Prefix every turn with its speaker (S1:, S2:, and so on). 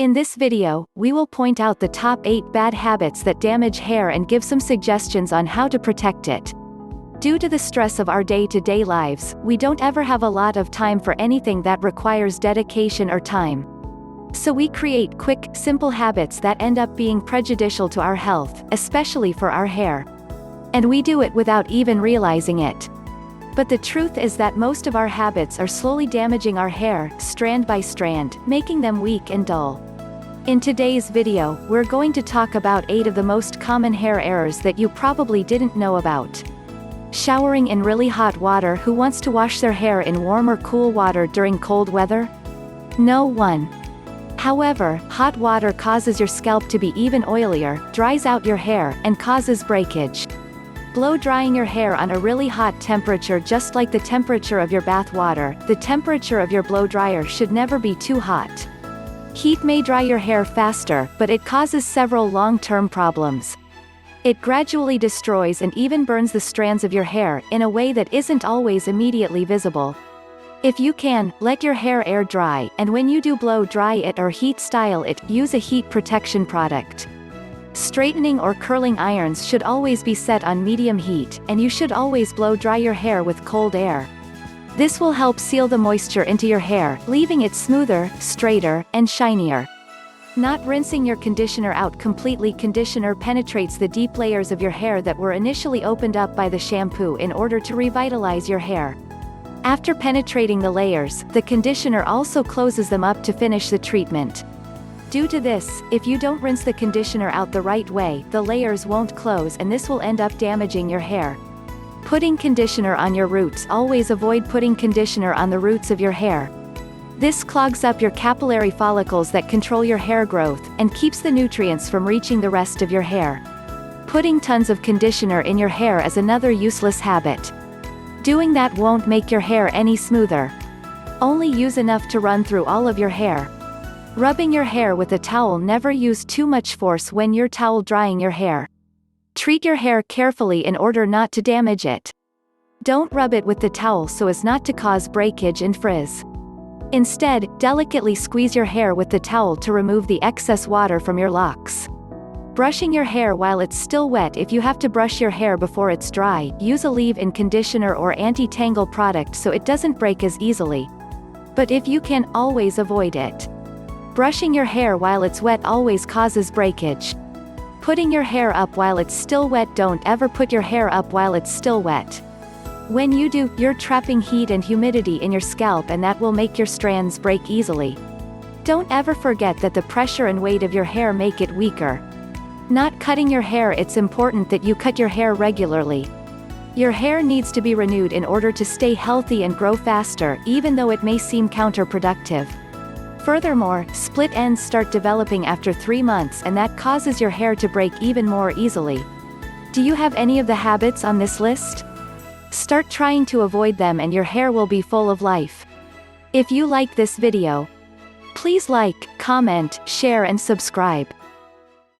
S1: In this video, we will point out the top 8 bad habits that damage hair and give some suggestions on how to protect it. Due to the stress of our day-to-day lives, we don't ever have a lot of time for anything that requires dedication or time. So we create quick, simple habits that end up being prejudicial to our health, especially for our hair. And we do it without even realizing it. But the truth is that most of our habits are slowly damaging our hair, strand by strand, making them weak and dull. In today's video, we're going to talk about 8 of the most common hair errors that you probably didn't know about. Showering in really hot water. Who wants to wash their hair in warm or cool water during cold weather? No one. However, hot water causes your scalp to be even oilier, dries out your hair, and causes breakage. Blow drying your hair on a really hot temperature. Just like the temperature of your bath water, the temperature of your blow dryer should never be too hot. Heat may dry your hair faster, but it causes several long-term problems. It gradually destroys and even burns the strands of your hair, in a way that isn't always immediately visible. If you can, let your hair air dry, and when you do blow dry it or heat style it, use a heat protection product. Straightening or curling irons should always be set on medium heat, and you should always blow dry your hair with cold air. This will help seal the moisture into your hair, leaving it smoother, straighter, and shinier. Not rinsing your conditioner out completely. Conditioner penetrates the deep layers of your hair that were initially opened up by the shampoo in order to revitalize your hair. After penetrating the layers, the conditioner also closes them up to finish the treatment. Due to this, if you don't rinse the conditioner out the right way, the layers won't close and this will end up damaging your hair. Putting conditioner on your roots. Always avoid putting conditioner on the roots of your hair. This clogs up your capillary follicles that control your hair growth, and keeps the nutrients from reaching the rest of your hair. Putting tons of conditioner in your hair is another useless habit. Doing that won't make your hair any smoother. Only use enough to run through all of your hair. Rubbing your hair with a towel. Never use too much force when you're towel drying your hair. Treat your hair carefully in order not to damage it. Don't rub it with the towel so as not to cause breakage and frizz. Instead, delicately squeeze your hair with the towel to remove the excess water from your locks. Brushing your hair while it's still wet. If you have to brush your hair before it's dry, use a leave-in conditioner or anti-tangle product so it doesn't break as easily. But if you can, always avoid it. Brushing your hair while it's wet always causes breakage. Putting your hair up while it's still wet. Don't ever put your hair up while it's still wet. When you do, you're trapping heat and humidity in your scalp and that will make your strands break easily. Don't ever forget that the pressure and weight of your hair make it weaker. Not cutting your hair. It's important that you cut your hair regularly. Your hair needs to be renewed in order to stay healthy and grow faster, even though it may seem counterproductive. Furthermore, split ends start developing after 3 months and that causes your hair to break even more easily. Do you have any of the habits on this list? Start trying to avoid them and your hair will be full of life. If you like this video, please like, comment, share and subscribe.